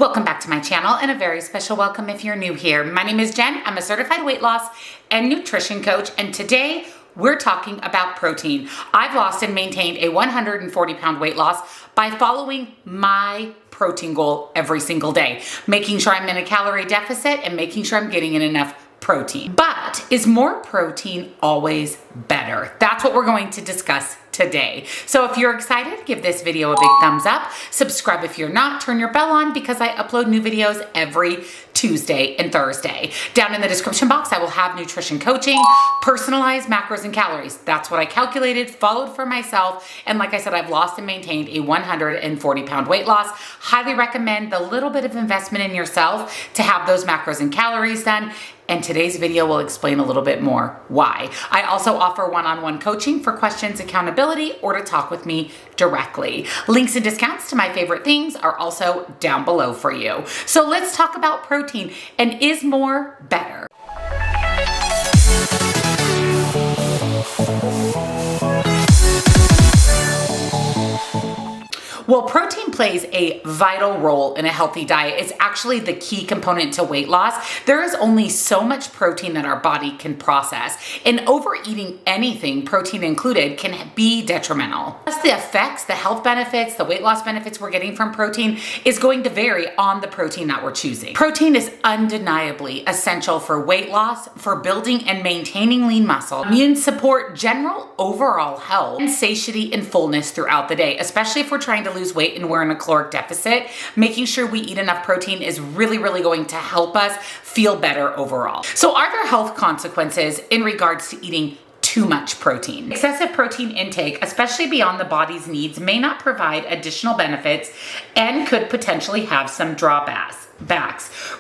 Welcome back to my channel and a very special welcome if you're new here. My name is Jen. I'm a certified weight loss and nutrition coach, and today we're talking about protein. I've lost and maintained a 140-pound weight loss by following my protein goal every single day, making sure I'm in a calorie deficit and making sure I'm getting in enough protein. But is more protein always better? That's what we're going to discuss today. So if you're excited, give this video a big thumbs up. Subscribe if you're not. Turn your bell on because I upload new videos every Tuesday and Thursday. Down in the description box, I will have nutrition coaching, personalized macros and calories. That's what I calculated, followed for myself. And like I said, I've lost and maintained a 140-pound weight loss. Highly recommend the little bit of investment in yourself to have those macros and calories done. And today's video will explain a little bit more why. I also offer one-on-one coaching for questions, accountability, or to talk with me directly. Links and discounts to my favorite things are also down below for you. So let's talk about protein, and is more better? Well, protein plays a vital role in a healthy diet. It's actually the key component to weight loss. There is only so much protein that our body can process, and overeating anything, protein included, can be detrimental. Plus, the effects, the health benefits, the weight loss benefits we're getting from protein is going to vary on the protein that we're choosing. Protein is undeniably essential for weight loss, for building and maintaining lean muscle, immune support, general overall health, and satiety and fullness throughout the day, especially if we're trying to lose weight and we're in a caloric deficit. Making sure we eat enough protein is really going to help us feel better overall. So are there health consequences in regards to eating too much protein? Excessive protein intake, especially beyond the body's needs, may not provide additional benefits and could potentially have some drawbacks.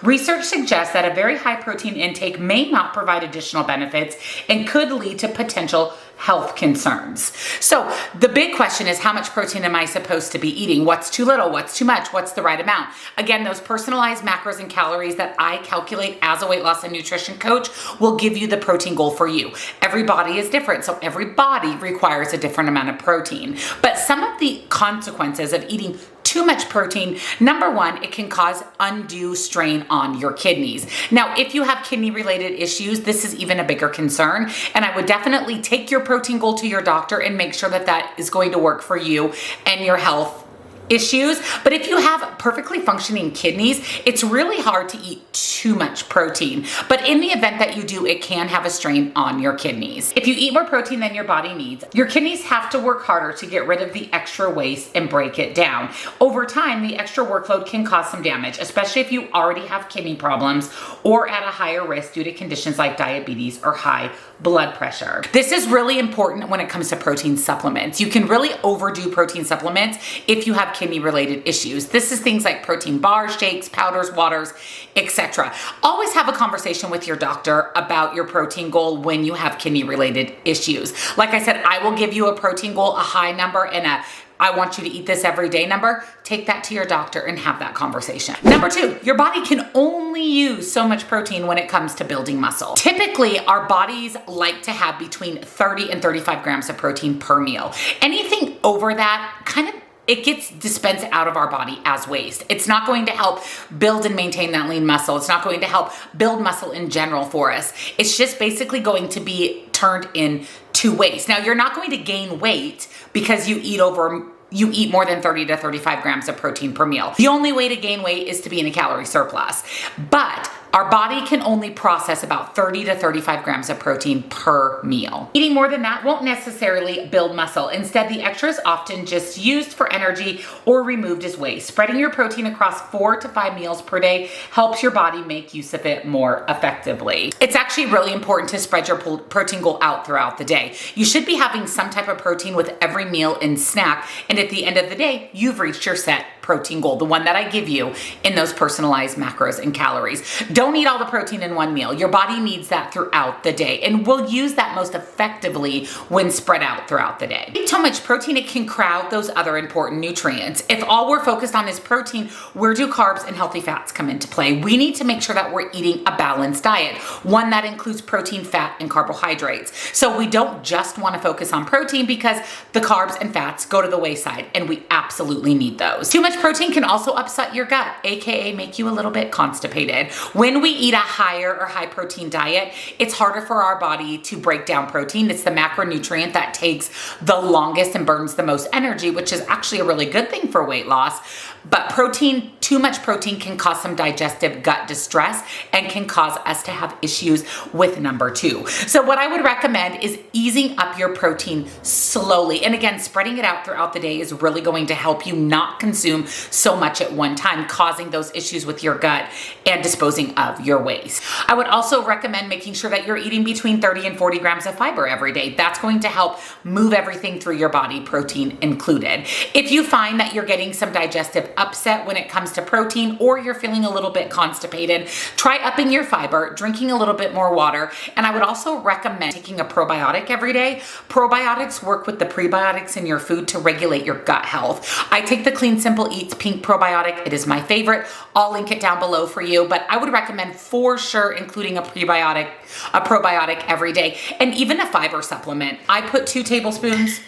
Research suggests that a very high protein intake may not provide additional benefits and could lead to potential health concerns. So the big question is, how much protein am I supposed to be eating? What's too little? What's too much? What's the right amount? Again, those personalized macros and calories that I calculate as a weight loss and nutrition coach will give you the protein goal for you. Every body is different, so every body requires a different amount of protein. But some of the consequences of eating too much protein, number one, it can cause undue strain on your kidneys. Now, if you have kidney related issues, this is even a bigger concern, and I would definitely take your protein goal to your doctor and make sure that that is going to work for you and your health issues. But if you have perfectly functioning kidneys, it's really hard to eat too much protein. But in the event that you do, it can have a strain on your kidneys. If you eat more protein than your body needs, your kidneys have to work harder to get rid of the extra waste and break it down. Over time, the extra workload can cause some damage, especially if you already have kidney problems or at a higher risk due to conditions like diabetes or high blood pressure. This is really important when it comes to protein supplements. You can really overdo protein supplements if you have kidney related issues. This is things like protein bars, shakes, powders, waters, etc. Always have a conversation with your doctor about your protein goal when you have kidney related issues. Like I said, I will give you a protein goal, a high number, and a I want you to eat this every day number. Take that to your doctor and have that conversation. Number two, your body can only use so much protein when it comes to building muscle. Typically, our bodies like to have between 30 and 35 grams of protein per meal. Anything over that it gets dispensed out of our body as waste. It's not going to help build and maintain that lean muscle. It's not going to help build muscle in general for us. It's just basically going to be turned into waste. Now, you're not going to gain weight because you eat more than 30 to 35 grams of protein per meal. The only way to gain weight is to be in a calorie surplus. But our body can only process about 30 to 35 grams of protein per meal. Eating more than that won't necessarily build muscle. Instead, the extra is often just used for energy or removed as waste. Spreading your protein across 4 to 5 meals per day helps your body make use of it more effectively. It's actually really important to spread your protein goal out throughout the day. You should be having some type of protein with every meal and snack, and at the end of the day, you've reached your set protein goal, the one that I give you in those personalized macros and calories. Don't eat all the protein in one meal. Your body needs that throughout the day, and we'll use that most effectively when spread out throughout the day. Eat too much protein, it can crowd those other important nutrients. If all we're focused on is protein, where do carbs and healthy fats come into play? We need to make sure that we're eating a balanced diet, one that includes protein, fat, and carbohydrates. So we don't just want to focus on protein because the carbs and fats go to the wayside, and we absolutely need those. Too much much protein can also upset your gut, aka make you a little bit constipated. When we eat a higher or high protein diet, it's harder for our body to break down protein. It's the macronutrient that takes the longest and burns the most energy, which is actually a really good thing for weight loss. But protein, too much protein can cause some digestive gut distress and can cause us to have issues with number 2. So what I would recommend is easing up your protein slowly. And again, spreading it out throughout the day is really going to help you not consume so much at one time, causing those issues with your gut and disposing of your waste. I would also recommend making sure that you're eating between 30 and 40 grams of fiber every day. That's going to help move everything through your body, protein included. If you find that you're getting some digestive upset when it comes to protein, or you're feeling a little bit constipated, try upping your fiber, drinking a little bit more water, and I would also recommend taking a probiotic every day. Probiotics work with the prebiotics in your food to regulate your gut health. I take the Clean Simple Eats Pink Probiotic. It is my favorite. I'll link it down below for you, but I would recommend for sure including a probiotic every day, and even a fiber supplement. I put 2 tablespoons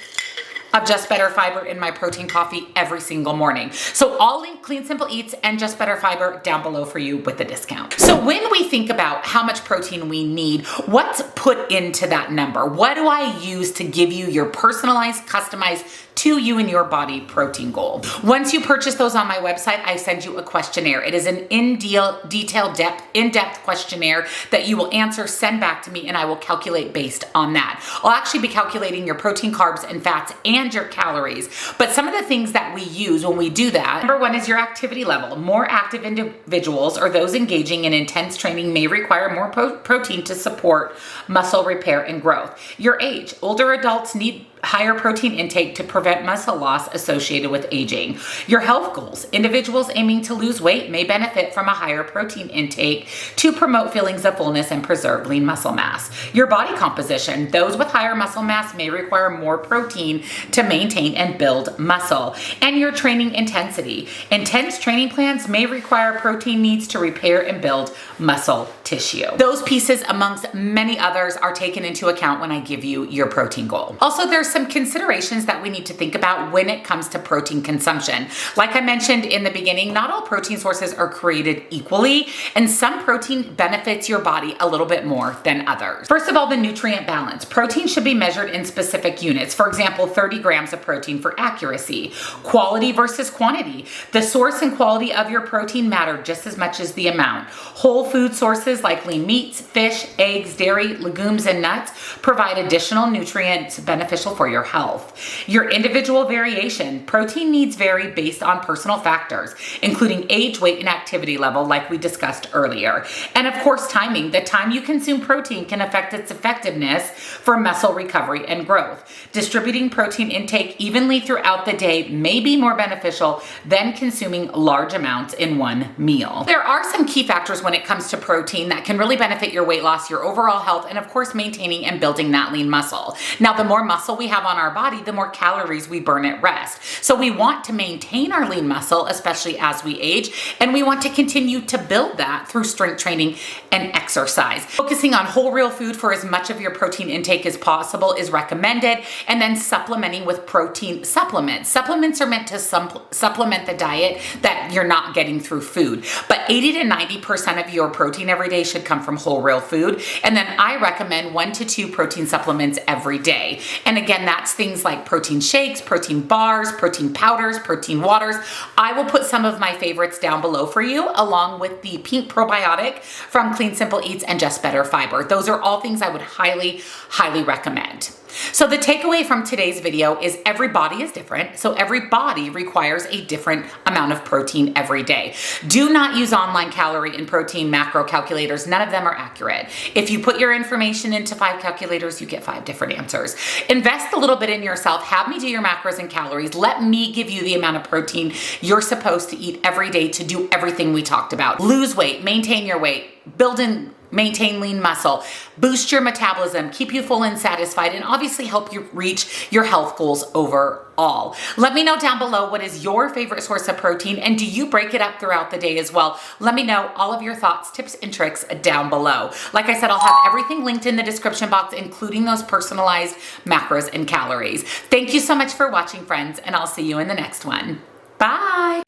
of Just Better Fiber in my protein coffee every single morning. So I'll link Clean Simple Eats and Just Better Fiber down below for you with a discount. So when we think about how much protein we need, what's put into that number? What do I use to give you your personalized, customized, to you and your body protein goal? Once you purchase those on my website, I send you a questionnaire. It is an in-depth questionnaire that you will answer, send back to me, and I will calculate based on that. I'll actually be calculating your protein, carbs, and fats and your calories. But some of the things that we use when we do that, number 1 is your activity level. More active individuals or those engaging in intense training may require more protein to support muscle repair and growth. Your age. Older adults need higher protein intake to prevent muscle loss associated with aging. Your health goals. Individuals aiming to lose weight may benefit from a higher protein intake to promote feelings of fullness and preserve lean muscle mass. Your body composition. Those with higher muscle mass may require more protein to maintain and build muscle. And your training intensity. Intense training plans may require protein needs to repair and build muscle tissue. Those pieces, amongst many others, are taken into account when I give you your protein goal. Also, there's some considerations that we need to think about when it comes to protein consumption. Like I mentioned in the beginning, not all protein sources are created equally, and some protein benefits your body a little bit more than others. First of all, the nutrient balance. Protein should be measured in specific units. For example, 30 grams of protein for accuracy. Quality versus quantity. The source and quality of your protein matter just as much as the amount. Whole food sources like lean meats, fish, eggs, dairy, legumes, and nuts provide additional nutrients beneficial for your health. Your individual variation. Protein needs vary based on personal factors, including age, weight, and activity level, like we discussed earlier. And of course, timing. The time you consume protein can affect its effectiveness for muscle recovery and growth. Distributing protein intake evenly throughout the day may be more beneficial than consuming large amounts in one meal. There are some key factors when it comes to protein that can really benefit your weight loss, your overall health, and of course, maintaining and building that lean muscle. Now, the more muscle we have on our body, the more calories we burn at rest. So we want to maintain our lean muscle, especially as we age, and we want to continue to build that through strength training and exercise. Focusing on whole real food for as much of your protein intake as possible is recommended, and then supplementing with protein supplements. Supplements are meant to supplement the diet that you're not getting through food, but 80 to 90% of your protein every day should come from whole real food, and then I recommend 1 to 2 protein supplements every day. And again, that's things like protein shakes, protein bars, protein powders, protein waters. I will put some of my favorites down below for you, along with the pink probiotic from Clean Simple Eats and Just Better Fiber. Those are all things I would highly, highly recommend. So the takeaway from today's video is every body is different, so every body requires a different amount of protein every day. Do not use online calorie and protein macro calculators. None of them are accurate. If you put your information into 5 calculators, you get 5 different answers. Invest a little bit in yourself. Have me do your macros and calories. Let me give you the amount of protein you're supposed to eat every day to do everything we talked about. Lose weight, maintain your weight, build and maintain lean muscle, boost your metabolism, keep you full and satisfied, and obviously help you reach your health goals overall. Let me know down below what is your favorite source of protein, and do you break it up throughout the day as well? Let me know all of your thoughts, tips, and tricks down below. Like I said, I'll have everything linked in the description box, including those personalized macros and calories. Thank you so much for watching, friends, and I'll see you in the next one. Bye.